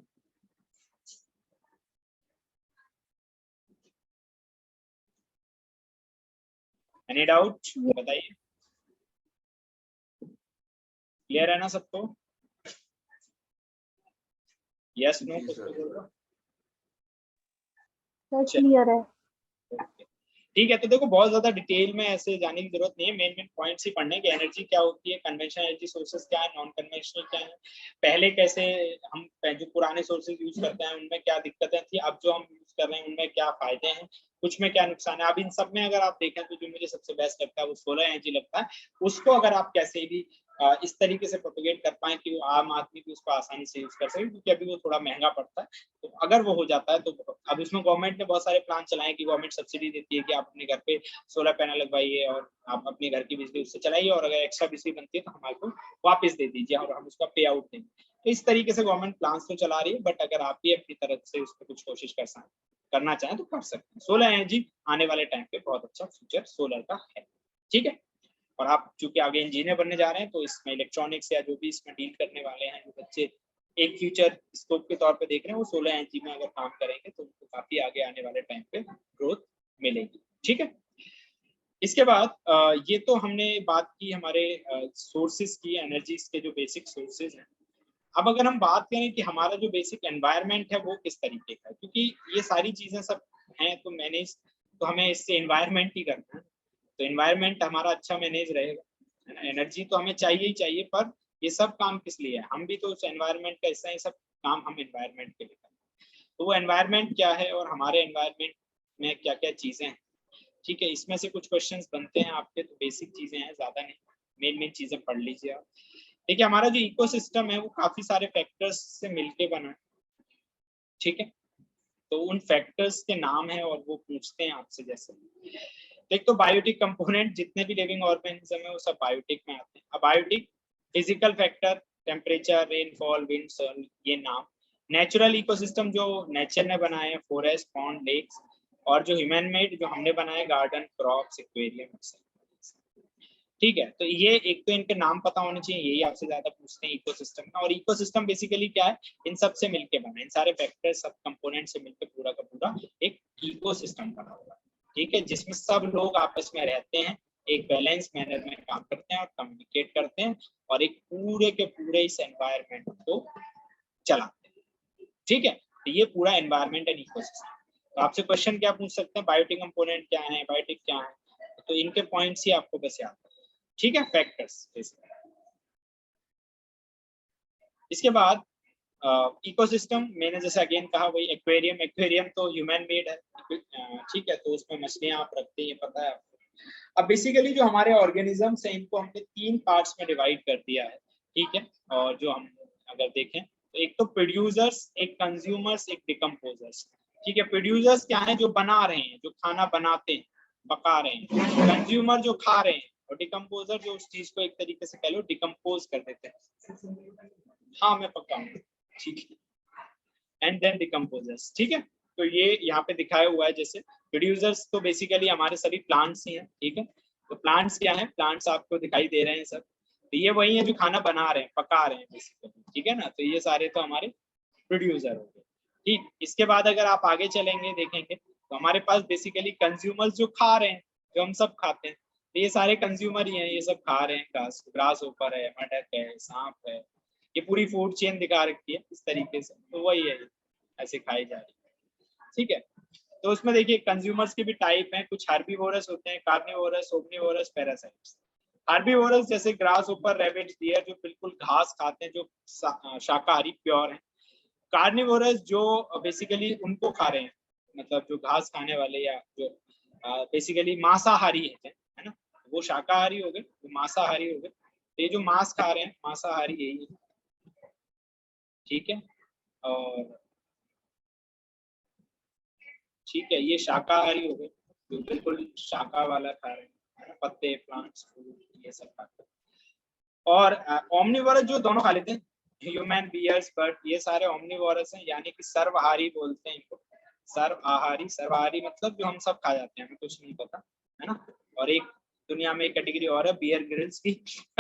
एनी डाउट बताइए, क्लियर है ना सबको? यस नो कुछ तो बोलो। क्लियर है। ठीक है, तो देखो बहुत ज्यादा डिटेल में ऐसे जाने की जरूरत नहीं है, मेन मेन पॉइंट्स ही पढ़ने के। एनर्जी क्या होती है, कन्वेंशनल एनर्जी सोर्सेज क्या है, नॉन कन्वेंशनल क्या है, पहले कैसे हम जो पुराने सोर्सेज यूज करते हैं उनमें क्या दिक्कतें थी, अब जो हम यूज कर रहे हैं उनमें क्या फायदे हैं, कुछ में क्या नुकसान है। अब इन सब में अगर आप देखें तो जो मुझे सबसे बेस्ट लगता है वो सोलर एनर्जी लगता है। उसको अगर आप कैसे भी इस तरीके से प्रोपेगेट कर पाए कि वो आम आदमी भी उसको आसानी से यूज कर सके, क्योंकि अभी वो थोड़ा महंगा पड़ता है। तो अगर वो हो जाता है तो अब उसमें गवर्नमेंट ने बहुत सारे प्लान चलाए कि गवर्नमेंट सब्सिडी देती है कि आप अपने घर पे सोलर पैनल लगवाइए और आप अपने घर की बिजली उससे चलाइए, और अगर एक्स्ट्रा बिजली बनती है तो हमारे को वापस दे दीजिए और हम उसका पे आउट देंगे। तो इस तरीके से गवर्नमेंट प्लान तो चला रही है, बट अगर आप भी अपनी तरफ से उस पर कुछ कोशिश करना चाहें तो कर सकते हैं। सोलर एनर्जी आने वाले टाइम पे बहुत अच्छा फ्यूचर सोलर का है। ठीक है, और आप चूंकि आगे इंजीनियर बनने जा रहे हैं तो इसमें इलेक्ट्रॉनिक्स या जो भी इसमें डील करने वाले हैं जो बच्चे एक फ्यूचर स्कोप के तौर पे देख रहे हैं, वो सोलर एनर्जी में अगर काम करेंगे तो उनको काफी आगे आने वाले टाइम पे ग्रोथ मिलेगी। ठीक है, इसके बाद ये तो हमने बात की हमारे सोर्सेज की, एनर्जीज के जो बेसिक सोर्सेज हैं। अब अगर हम बात करें कि हमारा जो बेसिक एनवायरनमेंट है वो किस तरीके का है, क्योंकि ये सारी चीजें सब हैं तो मैनेज तो हमें इससे एनवायरनमेंट ही करना है। तो एनवायरनमेंट हमारा अच्छा मैनेज रहेगा, एनर्जी तो हमें चाहिए ही चाहिए, पर ये सब काम किस लिए है, हम भी तो उस एनवायरनमेंट का हिस्सा है, ये सब काम हम एनवायरनमेंट के लिए करते हैं। तो वो एनवायरनमेंट क्या है और हमारे एनवायरनमेंट में क्या क्या चीजें हैं। ठीक है, इसमें से कुछ क्वेश्चंस बनते हैं आपके, तो बेसिक चीजें हैं, ज्यादा नहीं, मेन मेन चीजें पढ़ लीजिए आप। देखिए, हमारा जो इकोसिस्टम है वो काफी सारे फैक्टर्स से मिलके बना है। ठीक है, तो उन फैक्टर्स के नाम है और वो पूछते हैं आपसे। जैसे एक तो बायोटिक कंपोनेंट, जितने भी लिविंग ऑर्गेनिज्म है वो सब बायोटिक में आते हैं। अब biotic physical factor, temperature, rainfall, wind, sun, ये नाम। नेचुरल इकोसिस्टम जो नेचर ने बनाए, फॉरेस्ट, पॉन्ड, लेक्स, और जो ह्यूमन मेड जो हमने बनाए, गार्डन, क्रॉप्स, एक्वेरियम। ठीक है, तो ये एक तो इनके नाम पता होने चाहिए, यही आपसे ज्यादा पूछते हैं इकोसिस्टम का। और इकोसिस्टम बेसिकली क्या है, इन सब से मिलके बना है, इन सारे फैक्टर्स सब कंपोनेंट से मिलके पूरा का पूरा एक इकोसिस्टम बना हुआ है। ठीक है, जिसमें सब लोग आपस में रहते हैं, एक बैलेंस मैनर में काम करते हैं और कम्युनिकेट करते हैं और एक पूरे के पूरे इस एनवायरनमेंट को चलाते हैं। ठीक है, तो ये पूरा एनवायरनमेंट एंड इकोसिस्टम। तो आपसे क्वेश्चन क्या पूछ सकते हैं, बायोटिक कंपोनेंट क्या है, बायोटिक क्या है, तो इनके पॉइंट्स ही आपको बस याद। ठीक है, फैक्टर्स। इसके बाद इकोसिस्टम मैंने जैसे अगेन कहा वही एक्वेरियम, एक्वेरियम तो ह्यूमन मेड है। ठीक है, तो उसमें मछलियां आप रखते हैं, ये पता है आपको। अब बेसिकली जो हमारे ऑर्गेनिजम्स हैं इनको हमने 3 पार्ट्स में डिवाइड कर दिया है। ठीक है, और जो हम अगर देखें तो एक तो प्रोड्यूसर्स, एक कंज्यूमर्स, एक डिकम्पोजर्स। ठीक है, प्रोड्यूसर्स क्या है, जो बना रहे हैं, जो खाना बनाते हैं, पका रहे हैं। कंज्यूमर जो खा रहे हैं, और डिकम्पोजर जो उस चीज को एक तरीके से कह लो डिकम्पोज कर देते हैं। हाँ मैं पकाऊंगा, ठीक है। And then decomposers. ठीक है, तो ये यहाँ पे दिखाया हुआ है। जैसे प्रोड्यूसर्स तो बेसिकली हमारे सभी प्लांट्स ही हैं। ठीक है, तो प्लांट्स क्या है, प्लांट्स आपको दिखाई दे रहे हैं सब, तो ये वही है जो खाना बना रहे हैं, पका रहे हैं बेसिकली। ठीक है ना, तो ये सारे तो हमारे प्रोड्यूसर हो गए। ठीक, इसके बाद अगर आप आगे चलेंगे देखेंगे तो हमारे पास बेसिकली कंज्यूमर्स जो खा रहे हैं, जो हम सब खाते हैं, तो ये सारे कंज्यूमर ही हैं, ये सब खा रहे हैं। घास, ग्रास ऊपर है, मटक है, सांप है, ये पूरी फूड चेन दिखा रखी है इस तरीके से, तो वही है, ऐसे खाई जा रही है। ठीक है, तो उसमें देखिए कंज्यूमर्स के भी टाइप हैं, कुछ हार्बीवोरस होते हैं, कार्निवोरस, ओमनीवोरस, पैरासाइट्स। हार्बीवोरस जैसे ग्रास ऊपर, रैबिट, डियर जो बिल्कुल घास खाते हैं, जो शाकाहारी प्योर है। कार्निवोरस जो बेसिकली उनको खा रहे हैं, मतलब जो घास खाने वाले, या जो बेसिकली मांसाहारी है ना, वो शाकाहारी हो गए, वो मांसाहारी हो गए। तो ये जो मांस खा रहे हैं, मांसाहारी यही है। ठीक है, और ठीक है, ये शाकाहारी हो गए, जो बिल्कुल शाका वाला खा रहे हैं, पत्ते, प्लांट्स, फूल, ये सब खाते हैं। और ओमनिवोरस जो दोनों खा लेते हैं, ह्यूमन, बियर्स, बर्ड, ये सारे ओमनिवोरस हैं, यानी कि सर्वहारी बोलते हैं इनको। सर्वआहारी, सर्वहारी मतलब जो हम सब खा जाते हैं, हमें कुछ नहीं पता, है ना। और एक दुनिया में एक कैटेगरी और है बियर ग्रिल्स की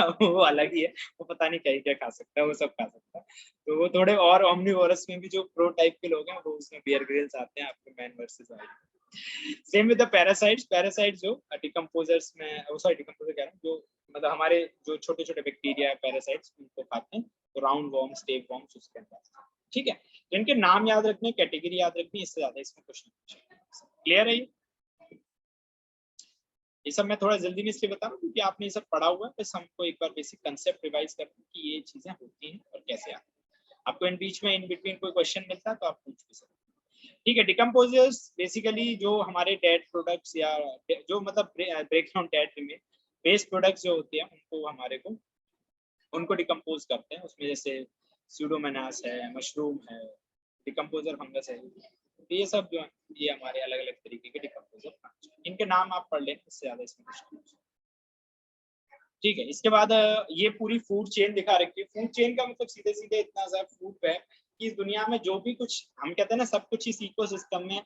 वो अलग ही है, वो पता नहीं क्या क्या खा सकता है, वो सब खा सकता है। तो वो थोड़े और ओमनिवोरस में भी जो प्रो टाइप के लोग हैं, वो उसमें बियर ग्रिल्स आते हैं, आपके man versus wild. Same with the parasites, parasites जो डिकम्पोजर्स में, सॉरी डिकम्पोजर कह रहा हूँ, जो मतलब हमारे जो छोटे छोटे बैक्टीरिया पैरासाइट्स उनको खाते हैं, तो राउंड वॉर्म्स, टेप वॉर्म्स उसके अंदर। ठीक है, तो इनके नाम याद रखने, कैटेगरी याद रखनी, इससे ज्यादा इसमें क्वेश्चन। क्लियर है ये सब मैं थोड़ा जल्दी में इसलिए बता रहा हूँ क्योंकि आपने ये सब पढ़ा हुआ है, बस हमको एक बार बेसिक कंसेप्ट रिवाइज करते हैं कि ये चीजें होती हैं और कैसे आती हैं। आपको इन बीच में इन बिटवीन कोई क्वेश्चन मिलता है तो आप पूछ भी सकते हैं। ठीक है, डिकम्पोजर्स बेसिकली जो हमारे डेड प्रोडक्ट्स, या जो मतलब ब्रेक डाउन डेड में वेस्ट प्रोडक्ट्स जो होती है, उनको हमारे को उनको डिकम्पोज करते हैं। उसमें जैसे स्यूडोमोनास है, मशरूम है, डिकम्पोजर फंगस है, तो ये सब जो है ये हमारे अलग अलग तरीके के डिकम्पोजर प्लांट्स हैं। इनके नाम आप पढ़ लें, इससे ज्यादा इसमें कुछ। ठीक है, इसके बाद ये पूरी फूड चेन दिखा रखी है। फूड चेन का मतलब सीधे सीधे इतना सा फूड है कि इस दुनिया में जो भी कुछ हम कहते हैं ना, सब कुछ इस इकोसिस्टम में,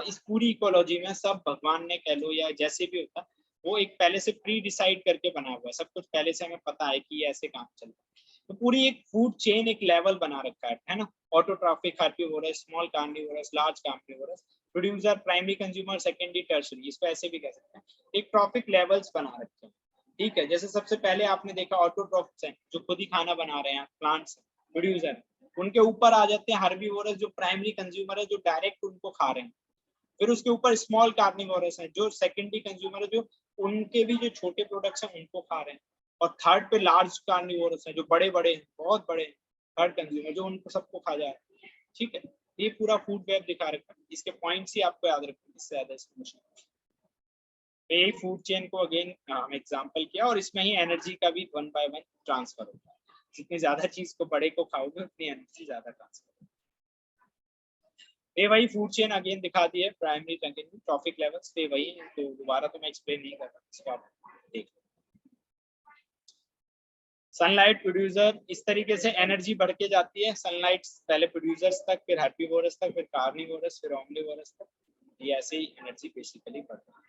इस पूरी इकोलॉजी में सब भगवान ने कह लो या जैसे भी होता, वो एक पहले से प्री डिसाइड करके बना हुआ है। सब कुछ पहले से हमें पता है कि ये ऐसे काम चलता है। तो पूरी एक फूड चेन एक लेवल बना रखा है ना। Autotrophic, herbivorous, small carnivorous, large carnivorous, producer, primary consumer, secondary, tertiary, इसको ऐसे भी कह सकते हैं। एक ट्रॉफिक लेवल्स बना रखे हैं। ठीक है, जैसे सबसे पहले आपने देखा ऑटोट्रॉफ्स हैं, जो खुद ही खाना बना रहे हैं, प्लांट्स, प्रोड्यूसर। उनके ऊपर आ जाते हैं हर्बीवोरस, जो प्राइमरी कंज्यूमर है, जो डायरेक्ट उनको खा रहे हैं। फिर उसके ऊपर स्मॉल कार्निवोरस है, जो सेकेंडरी कंज्यूमर है, जो उनके भी जो छोटे प्रोडक्ट्स हैं उनको खा रहे हैं। और थर्ड पे लार्ज कार्निवोरस है, जो बड़े बड़े बहुत बड़े थर्ड कंज्यूमर, जो उनको सबको खा जा रहा है। ठीक है, ये पूरा फूड वेब दिखा रखा है। इसके पॉइंट्स ही आपको याद रखना, इससे ज्यादा इसमें यही फूड चेन को अगेन हम एग्जांपल किया, और इसमें ही एनर्जी का भी 1 बाय 1 ट्रांसफर होता है। जितनी ज्यादा चीज को बड़े को खाओगे उतनी एनर्जी ज्यादा ट्रांसफर होगी। ये वही फूड चेन अगेन दिखा दी है, प्राइमरी, सेकेंडरी, ट्रॉफिक लेवल्स पे वही है, तो दोबारा तो मैं एक्सप्लेन नहीं कर रहा, इसको आप देख लो। सनलाइट प्रोड्यूसर, इस तरीके से एनर्जी बढ़ के जाती है। सनलाइट पहले प्रोड्यूसर्स तक, फिर हेर्बिवोरस तक, फिर कार्निवोरस, फिर ओमनिवोरस तक, ये ऐसे ही एनर्जी बेसिकली बढ़ती है।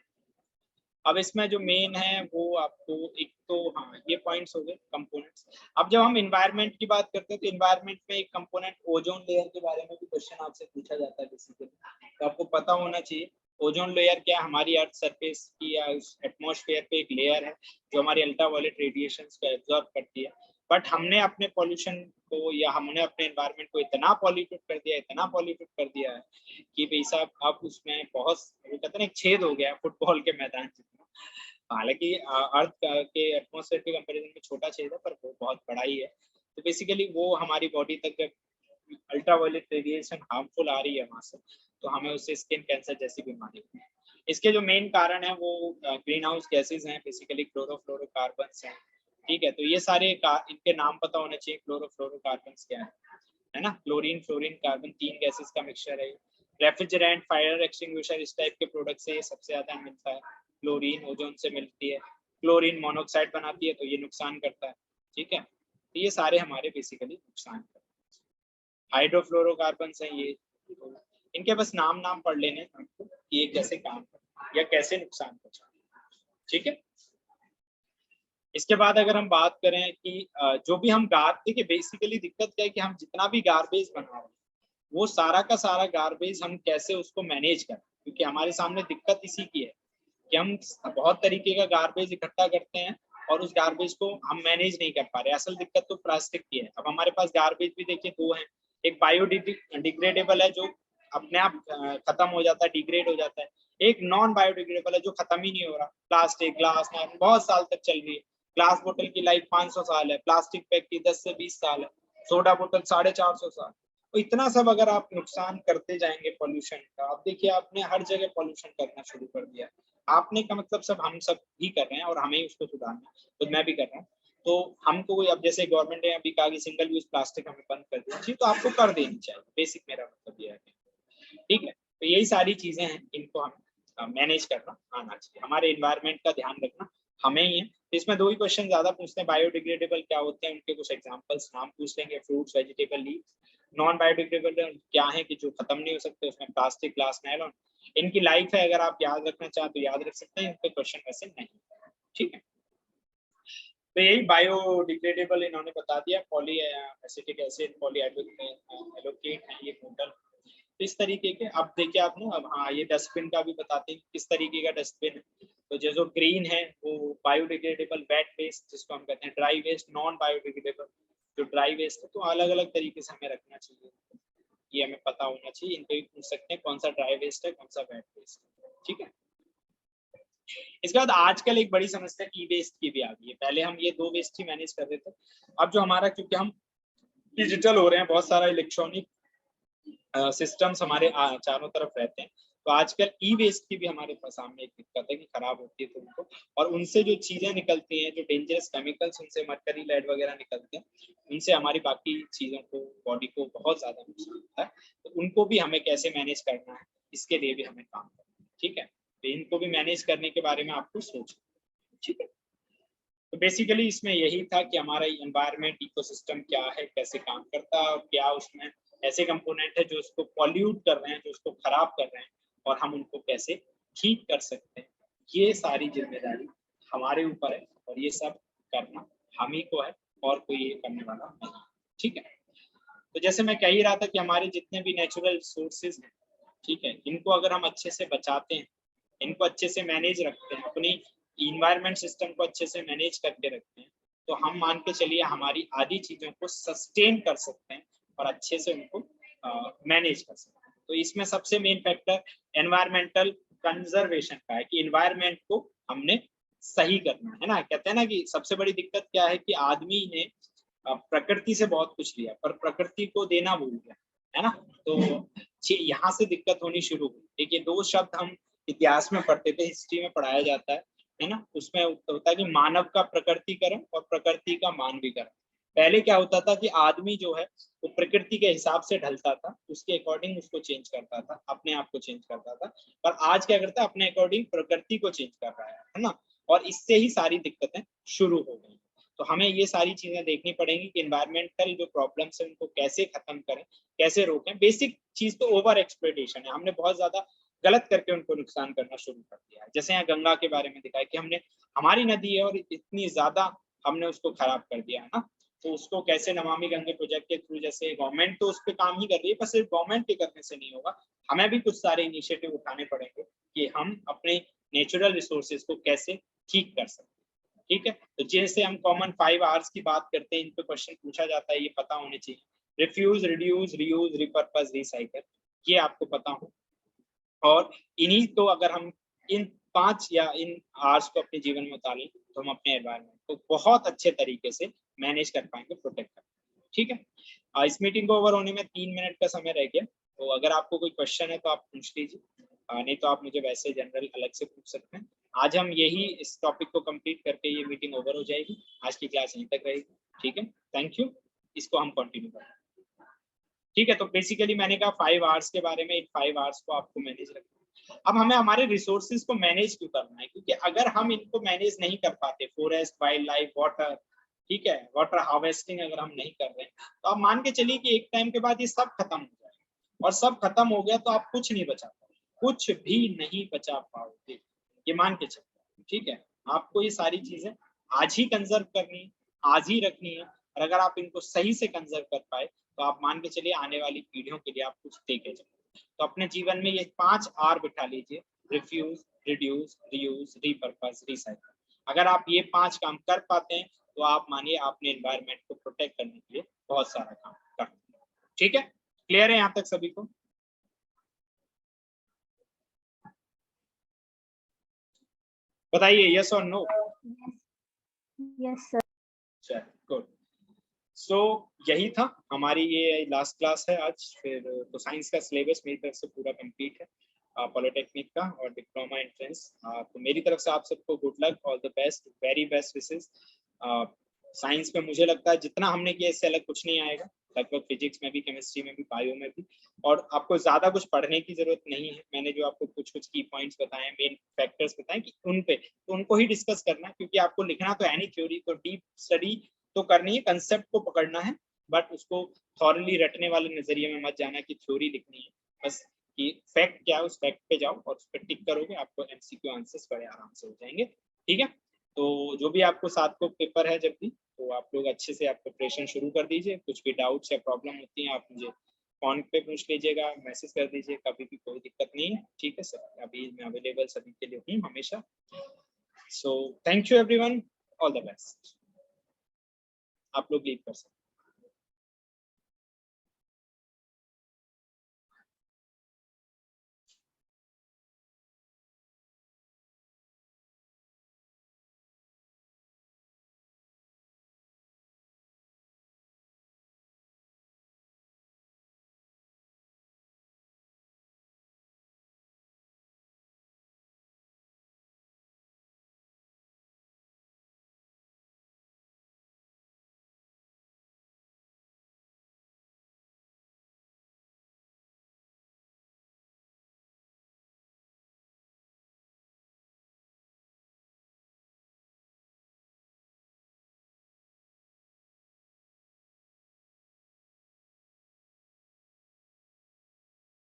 अब इसमें जो मेन है वो आपको एक तो हाँ ये पॉइंट्स हो गए कंपोनेंट्स। अब जब हम इन्वायरमेंट की बात करते हैं तो इन्वायरमेंट में एक कंपोनेंट ओजोन लेयर के बारे में भी क्वेश्चन आपसे पूछा जाता है बेसिकली, तो आपको पता होना चाहिए ओजोन लेयर क्या है। हमारी अर्थ सरफेस की या उस एटमॉस्फेयर पे एक लेयर है जो हमारी अल्ट्रावायलेट रेडिएशंस को एब्जॉर्ब करती है। बट हमने अपने पॉल्यूशन को या हमने अपने एनवायरनमेंट को इतना पॉल्यूटेड कर दिया है कि भाई साहब अब उसमें बहुत वो कहते हैं ना एक छेद हो गया है फुटबॉल के मैदान जितना। हालांकि अर्थ के एटमॉस्फेयर के कंपैरिजन में छोटा छेद है पर वो बहुत बड़ा ही है। तो बेसिकली वो हमारी बॉडी तक जब अल्ट्रावायलेट रेडिएशन हार्मफुल आ रही है वहां से, तो हमें उससे स्किन कैंसर जैसी बीमारी होती है। इसके जो मेन कारण है वो ग्रीन हाउस गैसेज हैं, बेसिकली क्लोरोफ्लोरोकार्बन्स हैं। ठीक है, तो ये सारे इनके नाम पता होने चाहिए। क्लोरोफ्लोरोकार्बन्स क्या है ना, क्लोरीन फ्लोरीन कार्बन, 3 गैसेस का मिक्सचर है। रेफ्रिजरेंट फायर एक्सटिंग्विशर इस टाइप के प्रोडक्ट से ये सबसे ज्यादा मिलता है। क्लोरीन ओजोन से मिलती है, क्लोरीन मोनोऑक्साइड बनाती है तो ये नुकसान करता है। ठीक है, तो ये सारे हमारे बेसिकली नुकसान करते हैं। हाइड्रोफ्लोरोकार्बन्स हैं ये, तो इनके बस नाम पढ़ लेने आपको कि ये कैसे काम करते हैं या कैसे नुकसान पहुंचाते हैं। ठीक है, इसके बाद अगर हम बात करें कि जो भी हम देखिए बेसिकली दिक्कत क्या है कि हम जितना भी गार्बेज बना रहे हैं वो सारा का सारा गार्बेज हम कैसे उसको मैनेज करें, क्योंकि हमारे सामने दिक्कत इसी की है कि हम बहुत तरीके का गार्बेज इकट्ठा करते हैं और उस गार्बेज को हम मैनेज नहीं कर पा रहे। असल दिक्कत तो प्लास्टिक की है। अब हमारे पास गार्बेज भी देखिए 2 हैं, एक बायोडिग्रेडेबल है जो अपने आप खत्म हो जाता है, डिग्रेड हो जाता है। एक नॉन बायोडिग्रेडेबल है जो खत्म ही नहीं हो रहा, प्लास्टिक ग्लास बहुत साल तक चल रही है। ग्लास बोतल की लाइफ 500 साल है, प्लास्टिक बैग की 10 से 20 साल है, सोडा बोतल 450 साल। तो इतना सब अगर आप नुकसान करते जाएंगे पॉल्यूशन का, आप देखिए आपने हर जगह पॉल्यूशन करना शुरू कर दिया। आपने का मतलब सब हम सब ही कर रहे हैं और हमें ही उसको सुधारना है, तो मैं भी कर रहा हूँ। तो हमको अब जैसे गवर्नमेंट ने अभी कहा कि सिंगल यूज प्लास्टिक हमें बंद कर देनी चाहिए, तो आपको कर देनी चाहिए, बेसिक मेरा मतलब ये है। ठीक है, तो यही सारी चीजें हैं, इनको हम मैनेज करना आना चाहिए। हमारे एनवायरनमेंट का ध्यान रखना हमें ही है। तो इसमें 2 ही क्वेश्चन ज्यादा पूछते हैं, बायोडिग्रेडेबल क्या होते हैं, उनके कुछ एग्जांपल्स नाम पूछ लेंगे, fruits vegetable leaves. Non biodegradable क्या है कि जो खत्म नहीं हो सकते, उसमें प्लास्टिक ग्लास नायलॉन। इनकी लाइफ है, अगर आप याद रखना चाहें तो याद रख सकते हैं, इनके क्वेश्चन वैसे नहीं। ठीक है, तो यही बायोडिग्रेडेबल इन्होंने बता दिया। Poly acetic acid, poly allocate है ये मॉडल। तो इस तरीके के अब देखिए आपने, अब हाँ ये डस्टबिन का भी बताते हैं किस तरीके का डस्टबिन है। तो जो ग्रीन है वो बायोडिग्रेडेबल वेट वेस्ट जिसको हम कहते हैं, ड्राई वेस्ट नॉन बायोडिग्रेडेबल जो ड्राई वेस्ट है। तो अलग अलग तरीके से हमें रखना चाहिए, ये हमें पता होना चाहिए। इनको भी पूछ सकते हैं कौन सा ड्राई वेस्ट है कौन सा वेट वेस्ट है। ठीक है, इसके बाद आजकल एक बड़ी समस्या ई वेस्ट की भी आ गई है। पहले हम ये 2 वेस्ट ही मैनेज कर रहे थे, अब जो हमारा क्योंकि हम डिजिटल हो रहे हैं, बहुत सारा इलेक्ट्रॉनिक सिस्टम्स हमारे चारों तरफ रहते हैं, तो आजकल ई वेस्ट की भी हमारे पास सामने एक दिक्कत है कि खराब होती है तो उनको, और उनसे जो चीजें निकलती हैं, जो डेंजरस केमिकल्स, उनसे मरकरी लेड वगैरह निकलते हैं, उनसे हमारी बाकी चीजों को, बॉडी को बहुत ज्यादा नुकसान होता है। तो उनको भी हमें कैसे मैनेज करना है, इसके लिए भी हमें काम करना है। ठीक है, तो इनको भी मैनेज करने के बारे में आपको सोचना। ठीक है, तो बेसिकली इसमें यही था कि हमारा एनवायरनमेंट इकोसिस्टम क्या है, कैसे काम करता है, और क्या उसमें ऐसे कंपोनेंट है जो उसको पॉल्यूट कर रहे हैं, जो उसको खराब कर रहे हैं, और हम उनको कैसे ठीक कर सकते हैं। ये सारी जिम्मेदारी हमारे ऊपर है और ये सब करना हम ही को है, और कोई ये करने वाला नहीं। ठीक है, तो जैसे मैं कह ही रहा था कि हमारे जितने भी नेचुरल सोर्सेज हैं, ठीक है, इनको अगर हम अच्छे से बचाते हैं, इनको अच्छे से मैनेज रखते हैं, अपनी इन्वायरमेंट सिस्टम को अच्छे से मैनेज करके रखते हैं, तो हम मान के चलिए हमारी आधी चीजों को सस्टेन कर सकते हैं और अच्छे से उनको मैनेज कर सकते हैं। तो इसमें सबसे मेन फैक्टर एनवायरमेंटल कंजर्वेशन का है कि इन्वायरमेंट को हमने सही करना है ना। कहते हैं ना कि सबसे बड़ी दिक्कत क्या है कि आदमी ने प्रकृति से बहुत कुछ लिया पर प्रकृति को देना भूल गया, है ना। तो यहाँ से दिक्कत होनी शुरू हुई। देखिए 2 शब्द हम इतिहास में पढ़ते थे, हिस्ट्री में पढ़ाया जाता है ना, उसमें होता है कि मानव का प्रकृतिकरण और प्रकृति का मानवीकरण। पहले क्या होता था कि आदमी जो है वो प्रकृति के हिसाब से ढलता था, उसके अकॉर्डिंग उसको चेंज करता था, अपने आप को चेंज करता था। पर आज क्या करता है, अपने अकॉर्डिंग प्रकृति को चेंज कर रहा है ना। और इससे ही सारी दिक्कतें शुरू हो गई। तो हमें ये सारी चीजें देखनी पड़ेंगी कि एनवायरमेंटल जो प्रॉब्लम्स है उनको कैसे खत्म करें, कैसे रोकें। बेसिक चीज तो ओवर एक्सप्लॉइटेशन है, हमने बहुत ज्यादा गलत करके उनको नुकसान करना शुरू कर दिया है। जैसे यहाँ गंगा के बारे में दिखाया कि हमने, हमारी नदी है और इतनी ज्यादा हमने उसको खराब कर दिया है ना, तो उसको कैसे नमामि गंगे प्रोजेक्ट के थ्रू, जैसे गवर्नमेंट तो उस पर काम ही कर रही है, पर सिर्फ गवर्नमेंट के करने से नहीं होगा, हमें भी कुछ सारे इनिशिएटिव उठाने पड़ेंगे कि हम अपने नेचुरल रिसोर्सेज को कैसे ठीक कर सकते हैं। ठीक है, तो जैसे हम कॉमन 5 आवर्स की बात करते हैं, इन पे क्वेश्चन पूछा जाता है, ये पता होने चाहिए। Refuse, reduce, reuse, repurpose, recycle, ये आपको पता हो। और इन्हीं तो अगर हम इन 5 या इन आवर्स को अपने जीवन में उतारें तो हम अपने एनवायरनमेंट को बहुत अच्छे तरीके से मैनेज कर पाएंगे, प्रोटेक्ट कर पाएंगे। ठीक है, इस मीटिंग को ओवर होने में 3 मिनट का समय रह गया, तो अगर आपको कोई क्वेश्चन है तो आप पूछ लीजिए, नहीं तो आप मुझे वैसे जनरल अलग से पूछ सकते हैं। आज हम यही इस टॉपिक को कंप्लीट करके ये मीटिंग ओवर हो जाएगी। आज की क्लास यहीं तक रहेगी। ठीक है, थैंक यू। इसको हम कंटिन्यू करें। ठीक है, तो बेसिकली मैंने कहा 5 आवर्स के बारे में, इन 5 आवर्स को आपको मैनेज रखना है। अब हमें हमारे रिसोर्सेज को मैनेज क्यों करना है, क्योंकि अगर हम इनको मैनेज नहीं कर पाते, फॉरेस्ट, वाइल्ड लाइफ, वाटर, ठीक है, वाटर हार्वेस्टिंग अगर हम नहीं कर रहे हैं, तो आप मान के चलिए कि एक टाइम के बाद ये सब खत्म हो जाएगा, और सब खत्म हो गया तो आप कुछ नहीं बचा पाओगे, कुछ भी नहीं बचा पाओगे, ये मान के चलिए। ठीक है, आपको ये सारी चीजें आज ही कंजर्व करनी है, आज ही रखनी है, और अगर आप इनको सही से कंजर्व कर पाए तो आप मान के चलिए आने वाली पीढ़ियों के लिए आप कुछ देके जाओ। तो अपने जीवन में ये 5 आर बिठा लीजिए, refuse, reduce, reuse, repurpose, recycle. अगर आप ये 5 काम कर पाते हैं तो आप मानिए आपने एनवायरनमेंट को प्रोटेक्ट करने के लिए बहुत सारा काम कर दिया। ठीक है, क्लियर है यहाँ तक सभी को? बताइए यस और नो। Yes sir. चलिए गुड। सो यही था हमारी ये लास्ट क्लास है आज। फिर तो साइंस का सिलेबस मेरी तरफ से पूरा कंप्लीट है, पॉलिटेक्निक का और डिप्लोमा एंट्रेंस। तो मेरी तरफ से आप सबको good luck, all the best, very best wishes. Science में मुझे लगता है जितना हमने किया इससे अलग कुछ नहीं आएगा, लगभग फिजिक्स में भी, केमिस्ट्री में भी, बायो में भी। और आपको ज्यादा कुछ पढ़ने की जरूरत नहीं है। मैंने जो आपको कुछ कुछ की पॉइंट्स बताए, मेन फैक्टर्स बताए, कि उन पे तो उनको ही डिस्कस करना है, क्योंकि आपको लिखना तो है नहीं, थ्योरी को डीप स्टडी तो करनी है, कंसेप्ट को पकड़ना है, बट उसको थॉरली रटने वाले नजरिए में मत जाना कि थ्योरी लिखनी है। बस कि फैक्ट क्या है उस फैक्ट पे जाओ और उस पर टिक करोगे, आपको एमसीक्यू आंसर्स बड़े आराम से हो जाएंगे। ठीक है, तो जो भी आपको 7 को पेपर है जब भी, तो आप लोग अच्छे से आप प्रिपरेशन शुरू कर दीजिए। कुछ भी डाउट्स या प्रॉब्लम होती हैं आप मुझे फोन पे पूछ लीजिएगा, मैसेज कर दीजिए, कभी भी कोई दिक्कत नहीं है। ठीक है सर, अभी मैं अवेलेबल सभी के लिए हूँ हमेशा। So thank you everyone, all the best. आप लोग लीव कर सकते हैं।